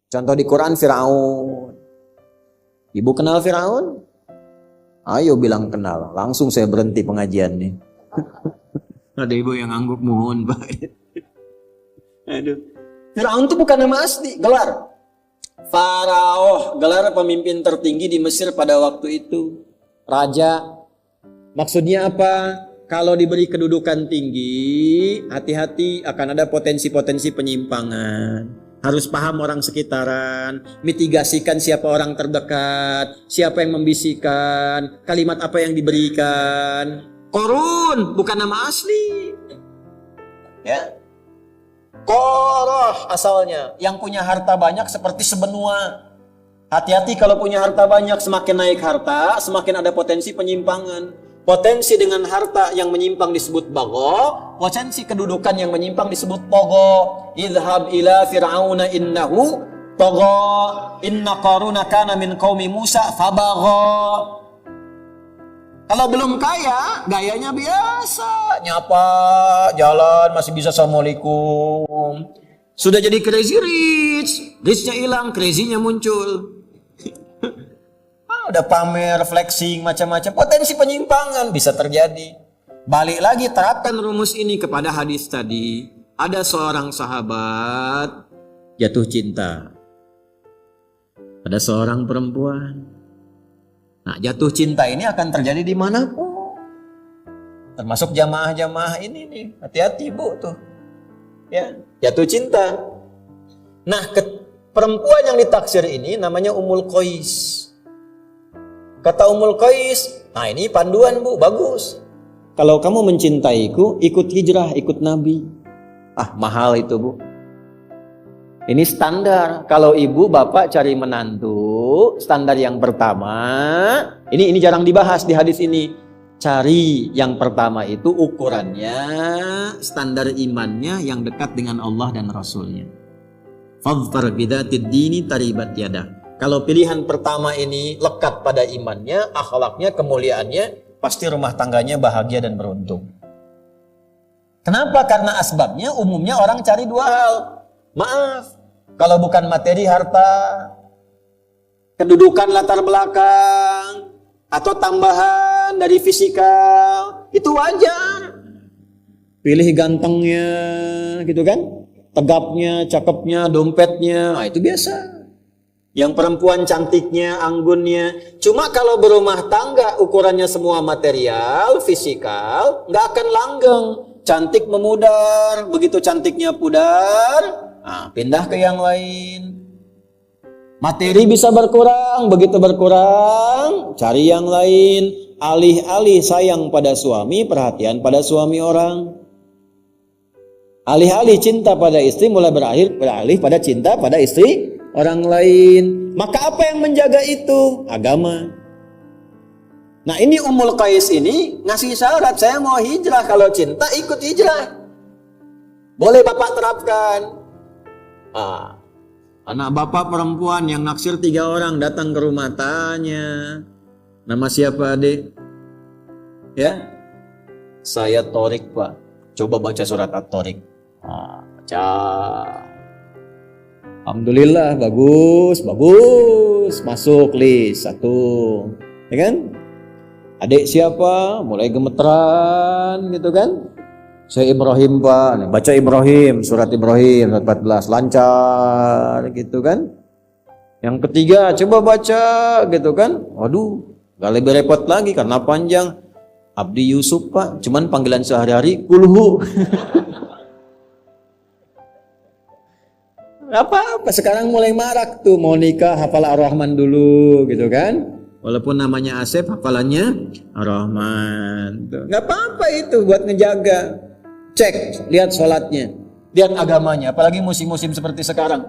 Contoh di Quran Firaun. Ibu kenal Firaun? Ayo bilang kenal. Langsung saya berhenti pengajian nih. Ada ibu yang angguk, mohon Pak. Aduh. Firaun itu bukan nama asli, gelar. Farao, gelar pemimpin tertinggi di Mesir pada waktu itu. Raja. Maksudnya apa? Kalau diberi kedudukan tinggi, hati-hati akan ada potensi-potensi penyimpangan. Harus paham orang sekitaran, mitigasikan siapa orang terdekat, siapa yang membisikkan, kalimat apa yang diberikan. Korun bukan nama asli. Ya. Koroh asalnya, yang punya harta banyak seperti sebenua. Hati-hati kalau punya harta banyak, semakin naik harta, semakin ada potensi penyimpangan. Potensi dengan harta yang menyimpang disebut bago, potensi kedudukan yang menyimpang disebut togo. Idhab ila fir'auna innahu togo, inna qaruna kana min qaumi Musa fabago. Kalau belum kaya, gayanya biasa, nyapa, jalan, masih bisa assalamualaikum. Sudah jadi crazy rich, richnya hilang, crazy-nya muncul. Udah pamer, flexing, macam-macam. Potensi penyimpangan bisa terjadi. Balik lagi, terapkan rumus ini kepada hadis tadi. Ada seorang sahabat jatuh cinta. Ada seorang perempuan. Nah, jatuh cinta ini akan terjadi dimanapun. Termasuk jamaah-jamaah ini nih. Hati-hati bu tuh. Ya, jatuh cinta. Nah, perempuan yang ditaksir ini namanya Ummul Qais. Kata Ummul Qais, nah ini panduan bu, bagus. Kalau kamu mencintaiku, ikut hijrah, ikut Nabi. Ah, mahal itu bu. Ini standar. Kalau ibu bapak cari menantu, standar yang pertama, ini jarang dibahas di hadis ini. Cari yang pertama itu ukurannya, standar imannya yang dekat dengan Allah dan Rasulnya. Fadhfar bidzatid dini taribat yadah. Kalau pilihan pertama ini lekat pada imannya, akhlaknya, kemuliaannya, pasti rumah tangganya bahagia dan beruntung. Kenapa? Karena asbabnya umumnya orang cari dua hal. Maaf, kalau bukan materi, harta, kedudukan latar belakang, atau tambahan dari fisikal, itu wajar. Pilih gantengnya, gitu kan? Tegapnya, cakepnya, dompetnya, nah itu biasa. Yang perempuan cantiknya, anggunnya. Cuma kalau berumah tangga ukurannya semua material, fisikal, nggak akan langgeng. Cantik memudar, begitu cantiknya pudar, nah, pindah ke yang lain. Materi bisa berkurang, begitu berkurang, cari yang lain. Alih-alih sayang pada suami, perhatian pada suami orang. Alih-alih cinta pada istri, mulai beralih pada cinta pada istri orang lain. Maka apa yang menjaga itu? Agama. Nah ini Ummul Qais ini ngasih syarat, saya mau hijrah, kalau cinta ikut hijrah. Boleh bapak terapkan. Anak bapak perempuan yang naksir 3 orang datang ke rumah, tanya, nama siapa adik? Ya, saya Torik pak. Coba baca surat At-Torik. Baca. Alhamdulillah, bagus, masuk list 1, ya kan? Adik siapa? Mulai gemeteran, gitu kan? Saya Ibrahim pak, baca Ibrahim, surat Ibrahim, surat 14, lancar, gitu kan? Yang ketiga, coba baca, gitu kan? Waduh, gak lebih repot lagi karena panjang. Abdi Yusuf pak, cuman panggilan sehari-hari, kulhu. Apa-apa, sekarang mulai marak tuh, mau nikah hafal Ar-Rahman dulu, gitu kan? Walaupun namanya Asep, hafalannya Ar-Rahman. Gak apa-apa itu buat ngejaga. Cek, lihat sholatnya, lihat agamanya. Apalagi musim-musim seperti sekarang,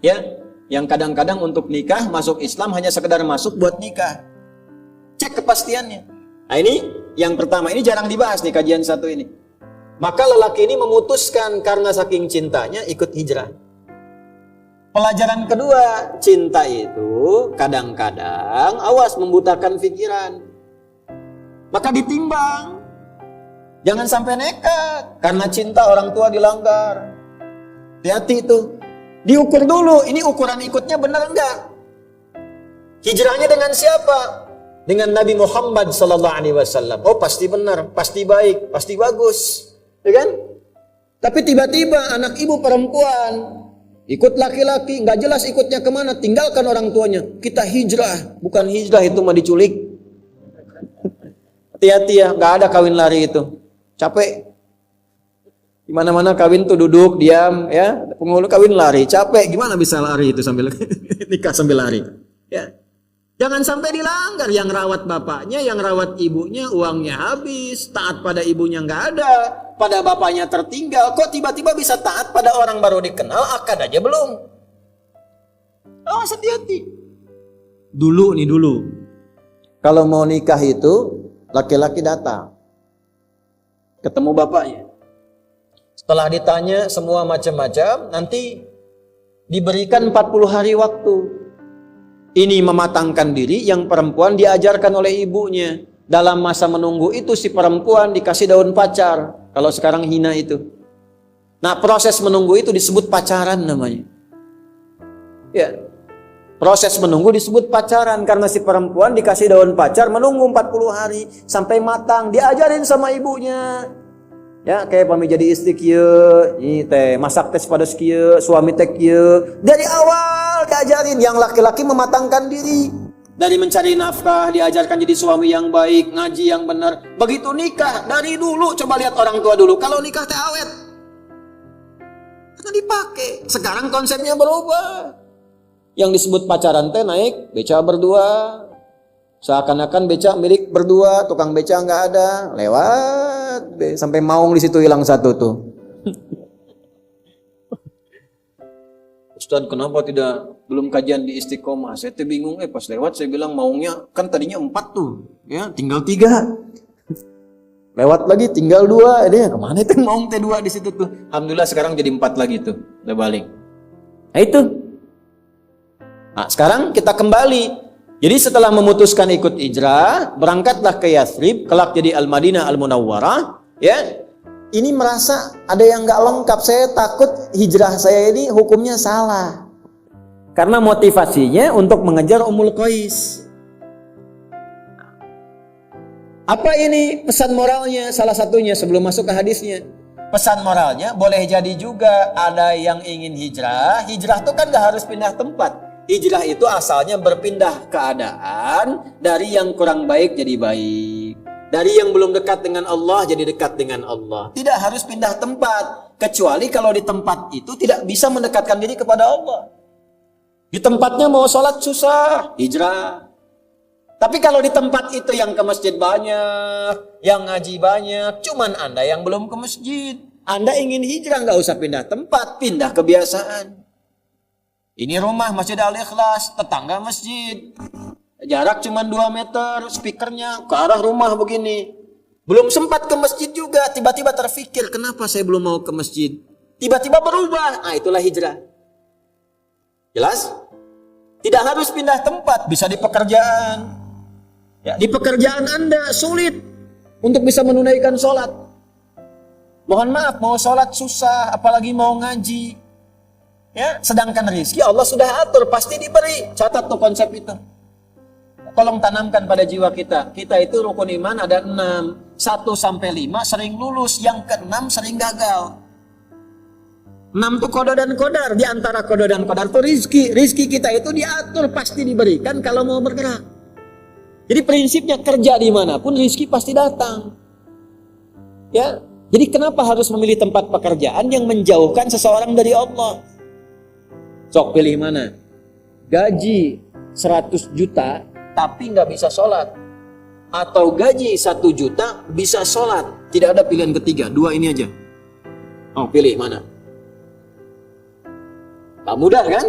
ya, yang kadang-kadang untuk nikah masuk Islam hanya sekedar masuk buat nikah. Cek kepastiannya. Nah ini yang pertama, ini jarang dibahas nih kajian 1 ini. Maka lelaki ini memutuskan karena saking cintanya ikut hijrah. Pelajaran kedua, cinta itu kadang-kadang awas membutakan pikiran. Maka ditimbang. Jangan sampai nekat karena cinta orang tua dilanggar. Hati-hati itu. Diukur dulu, ini ukuran ikutnya benar enggak? Hijrahnya dengan siapa? Dengan Nabi Muhammad sallallahu alaihi wasallam. Oh, pasti benar, pasti baik, pasti bagus. Ya kan? Tapi tiba-tiba anak ibu perempuan ikut laki-laki, nggak jelas ikutnya kemana, tinggalkan orang tuanya. Kita hijrah, bukan hijrah itu mah diculik. Hati-hati ya, nggak ada kawin lari itu. Capek. Di mana-mana kawin tuh duduk, diam, ya. Penghulu kawin lari, capek. Gimana bisa lari itu sambil nikah sambil lari? Ya. Jangan sampai dilanggar. Yang rawat bapaknya, yang rawat ibunya, uangnya habis. Taat pada ibunya nggak ada, pada bapaknya tertinggal. Kok tiba-tiba bisa taat pada orang baru dikenal, akad aja belum? Oh, hati-hati. Dulu. Kalau mau nikah itu, laki-laki datang. Ketemu bapaknya. Setelah ditanya semua macam-macam, nanti diberikan 40 hari waktu. Ini mematangkan diri, yang perempuan diajarkan oleh ibunya. Dalam masa menunggu itu si perempuan dikasih daun pacar. Kalau sekarang hina itu. Nah, proses menunggu itu disebut pacaran namanya. Ya. Proses menunggu disebut pacaran karena si perempuan dikasih daun pacar menunggu 40 hari sampai matang, diajarin sama ibunya. Ya, kayak pami jadi istri kieu, ini teh masak tes pada kieu, suami teh kieu. Dari awal diajarin, yang laki-laki mematangkan diri. Dari mencari nafkah, diajarkan jadi suami yang baik, ngaji yang benar. Begitu nikah, dari dulu coba lihat orang tua dulu. Kalau nikah teh awet. Karena dipakai. Sekarang konsepnya berubah. Yang disebut pacaran teh naik beca berdua. Seakan-akan beca milik berdua, tukang beca nggak ada, lewat sampai maung di situ hilang satu tuh. Ustadz, kenapa belum kajian di Istiqomah? Saya tuh bingung, pas lewat saya bilang maungnya kan tadinya 4 tuh, ya tinggal 3. Lewat lagi tinggal 2, dia kemana itu maung T2 di situ tuh? Alhamdulillah sekarang jadi 4 lagi tuh, udah balik. Nah itu. Nah sekarang kita kembali. Jadi setelah memutuskan ikut hijrah, berangkatlah ke Yathrib, kelak jadi Al-Madinah Al-Munawwarah, ya. Ini merasa ada yang nggak lengkap, saya takut hijrah saya ini hukumnya salah. Karena motivasinya untuk mengejar Ummul Qais. Apa ini pesan moralnya? Salah satunya sebelum masuk ke hadisnya. Pesan moralnya boleh jadi juga ada yang ingin hijrah. Hijrah itu kan nggak harus pindah tempat. Hijrah itu asalnya berpindah keadaan dari yang kurang baik jadi baik. Dari yang belum dekat dengan Allah jadi dekat dengan Allah. Tidak harus pindah tempat. Kecuali kalau di tempat itu tidak bisa mendekatkan diri kepada Allah. Di tempatnya mau sholat susah, hijrah. Tapi kalau di tempat itu yang ke masjid banyak, yang ngaji banyak, cuman Anda yang belum ke masjid. Anda ingin hijrah, nggak usah pindah tempat, pindah kebiasaan. Ini rumah Masjid Al-Ikhlas, tetangga masjid. Jarak cuma 2 meter, speakernya ke arah rumah begini. Belum sempat ke masjid juga, tiba-tiba terfikir, kenapa saya belum mau ke masjid? Tiba-tiba berubah, itulah hijrah. Jelas? Tidak harus pindah tempat, bisa di pekerjaan. Ya, di pekerjaan Anda sulit untuk bisa menunaikan sholat. Mohon maaf, mau sholat susah, apalagi mau ngaji. Ya, sedangkan rezeki Allah sudah atur, pasti diberi. Catat tuh konsep itu. Tolong tanamkan pada jiwa kita. Kita itu rukun iman ada 6. 1 sampai 5 sering lulus, yang ke-6 sering gagal. 6 tuh kodo dan kodar. Di antara kodo dan kodar tuh rizki. Rizki kita itu diatur, pasti diberikan kalau mau bergerak. Jadi prinsipnya kerja dimanapun rizki pasti datang. Ya, jadi kenapa harus memilih tempat pekerjaan yang menjauhkan seseorang dari Allah? Sok pilih mana? Gaji 100 juta tapi nggak bisa sholat. Atau gaji 1 juta bisa sholat. Tidak ada pilihan ketiga, 2 ini aja. Oh, pilih mana? Tak mudah kan?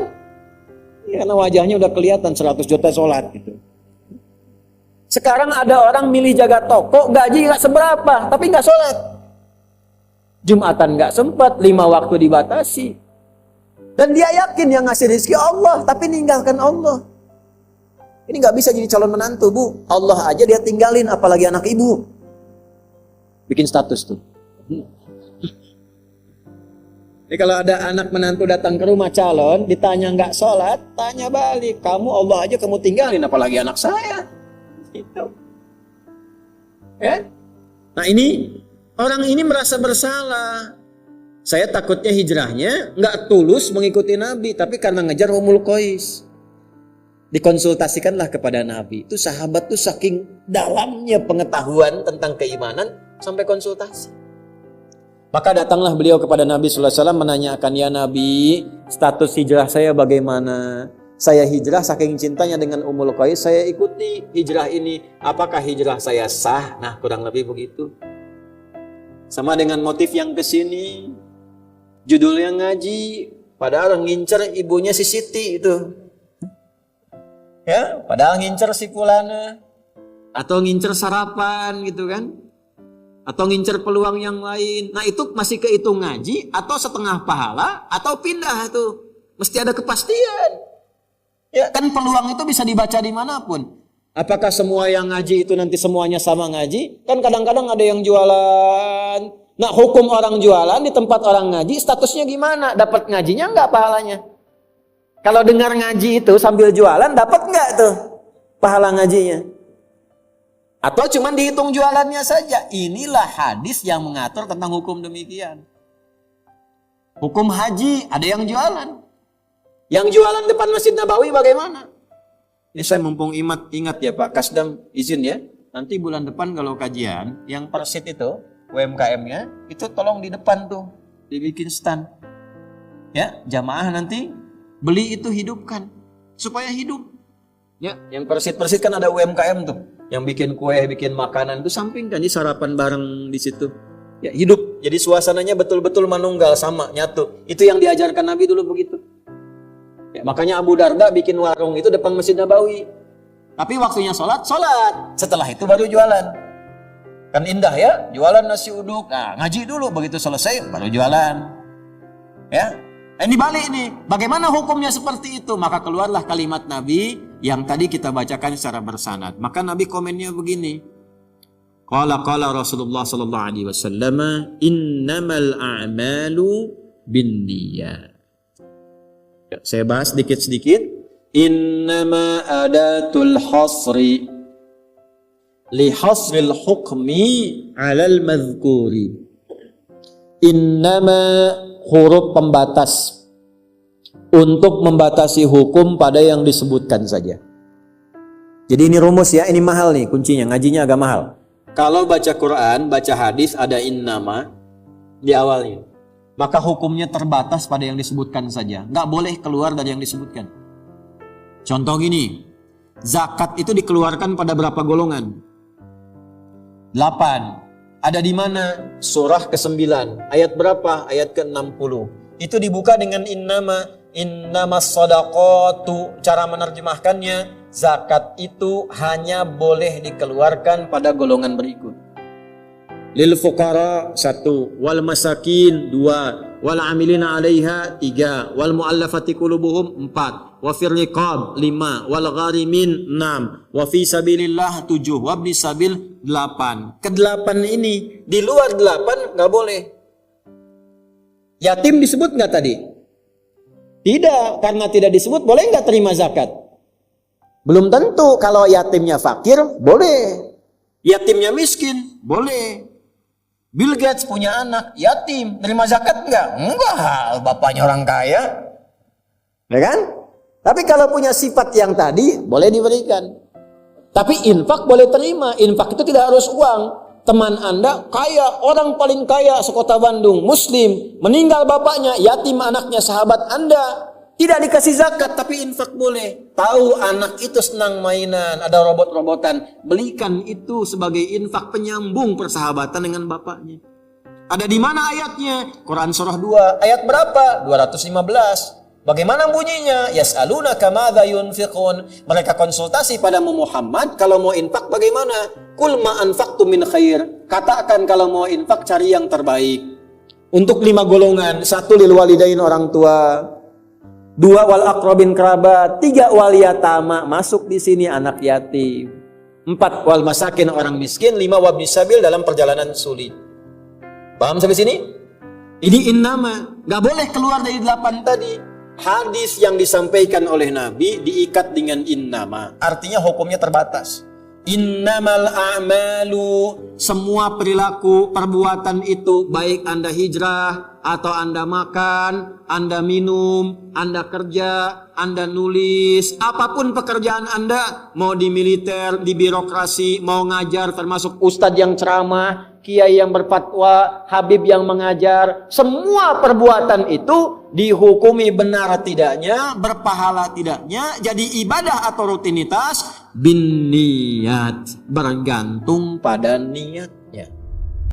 Ya, karena wajahnya udah kelihatan 100 juta sholat gitu. Sekarang ada orang milih jaga toko, gaji nggak seberapa, tapi nggak sholat. Jumatan nggak sempat, 5 waktu dibatasi. Dan dia yakin yang ngasih rezeki Allah, tapi ninggalkan Allah. Ini nggak bisa jadi calon menantu, Bu. Allah aja dia tinggalin, apalagi anak ibu. Bikin status tuh. Jadi kalau ada anak menantu datang ke rumah calon, ditanya nggak sholat, tanya balik. Kamu Allah aja kamu tinggalin, apalagi anak saya. Gitu. Ya? Nah ini, orang ini merasa bersalah. Saya takutnya hijrahnya nggak tulus mengikuti Nabi, tapi karena ngejar Ummul Qais. Dikonsultasikanlah kepada Nabi. Itu sahabat tuh saking dalamnya pengetahuan tentang keimanan sampai konsultasi. Maka datanglah beliau kepada Nabi sallallahu alaihi wasallam menanyakan, "Ya Nabi, status hijrah saya bagaimana? Saya hijrah saking cintanya dengan Ummul Qais, saya ikuti hijrah ini. Apakah hijrah saya sah?" Nah, kurang lebih begitu. Sama dengan motif yang kesini. Judulnya ngaji, padahal ngincer ibunya si Siti itu. Ya, padahal ngincer si Fulana. Atau ngincer sarapan gitu kan. Atau ngincer peluang yang lain. Nah itu masih kehitung ngaji atau setengah pahala atau pindah tuh. Mesti ada kepastian. Ya kan peluang itu bisa dibaca dimanapun. Apakah semua yang ngaji itu nanti semuanya sama ngaji? Kan kadang-kadang ada yang jualan. Nah hukum orang jualan di tempat orang ngaji statusnya gimana? Dapat ngajinya enggak pahalanya? Kalau dengar ngaji itu sambil jualan dapat enggak tuh pahala ngajinya? Atau cuma dihitung jualannya saja. Inilah hadis yang mengatur tentang hukum demikian. Hukum haji, ada yang jualan. Yang jualan depan Masjid Nabawi bagaimana? Ini saya mumpung ingat ya Pak Kasdam, izin ya. Nanti bulan depan kalau kajian, yang persit itu, UMKM-nya, itu tolong di depan tuh, dibikin stand. Ya, jamaah nanti beli itu hidupkan. Supaya hidup. Ya, yang persit-persit kan ada UMKM tuh. Yang bikin kue, bikin makanan itu sampingkan di sarapan bareng di situ. Ya, hidup. Jadi suasananya betul-betul manunggal sama, nyatu. Itu yang diajarkan Nabi dulu begitu. Ya, makanya Abu Darda bikin warung itu depan Masjid Nabawi. Tapi waktunya sholat. Setelah itu baru jualan. Kan indah ya, jualan nasi uduk. Nah, ngaji dulu, begitu selesai baru jualan. Ya. Ini balik nih, bagaimana hukumnya seperti itu? Maka keluarlah kalimat Nabi yang tadi kita bacakan secara bersanad. Maka Nabi komennya begini. Qala Rasulullah sallallahu alaihi wasallam, "Innamal a'malu binniyat." Ya, saya bahas sedikit-sedikit. Innama adatul hasri li hasril hukmi 'alal madhkuri. Innama huruf pembatas untuk membatasi hukum pada yang disebutkan saja. Jadi ini rumus ya, ini mahal nih kuncinya, ngajinya agak mahal. Kalau baca Quran, baca hadis ada innama di awalnya. Maka hukumnya terbatas pada yang disebutkan saja. Nggak boleh keluar dari yang disebutkan. Contoh gini, zakat itu dikeluarkan pada berapa golongan? 8. Ada di mana? Surah ke-9. Ayat berapa? Ayat ke-60. Itu dibuka dengan innamas shadaqatu. Cara menerjemahkannya, zakat itu hanya boleh dikeluarkan pada golongan berikut. Lil fuqara 1, wal masakin 2, wal amilina 'alaiha 3, wal muallafati qulubuhum 4, wa fir riqab 5, wal gharimin 6, wa fi sabilillah 7, wa ibnis sabil 8. Ke-8 ini, di luar 8 enggak boleh. Yatim disebut enggak tadi? Tidak, karena tidak disebut boleh enggak terima zakat? Belum tentu. Kalau yatimnya fakir boleh. Yatimnya miskin boleh. Bill Gates punya anak yatim, terima zakat enggak? Enggak, bapaknya orang kaya. Ya kan? Tapi kalau punya sifat yang tadi, boleh diberikan. Tapi infak boleh terima. Infak itu tidak harus uang. Teman Anda kaya, orang paling kaya sekota Bandung, muslim, meninggal bapaknya, yatim anaknya, sahabat Anda, tidak dikasih zakat, tapi infak boleh. Tahu anak itu senang mainan, ada robot-robotan, belikan itu sebagai infak penyambung persahabatan dengan bapaknya. Ada di mana ayatnya? Quran surah 2, ayat berapa? 215. Bagaimana bunyinya? Yas'alunaka madza yunfiqun. Mereka konsultasi pada Muhammad, kalau mau infak bagaimana? Qul ma anfaqtum min khair. Katakan kalau mau infak cari yang terbaik. Untuk 5 golongan, 1 lil walidain orang tua, 2 wal aqrabin kerabat, 3 wal yatama, masuk di sini anak yatim, 4 wal masakin orang miskin, 5 wabnis sabil dalam perjalanan sulit. Paham sampai sini? Ini innama, nggak boleh keluar dari 8 tadi. Hadis yang disampaikan oleh Nabi diikat dengan innama, artinya hukumnya terbatas. Innamal a'malu, semua perilaku, perbuatan itu, baik Anda hijrah, atau Anda makan, Anda minum, Anda kerja, Anda nulis, apapun pekerjaan Anda, mau di militer, di birokrasi, mau ngajar, termasuk ustadz yang ceramah, kiai yang berfatwa, habib yang mengajar, semua perbuatan itu dihukumi benar tidaknya, berpahala tidaknya, jadi ibadah atau rutinitas bin niat, bergantung pada niat.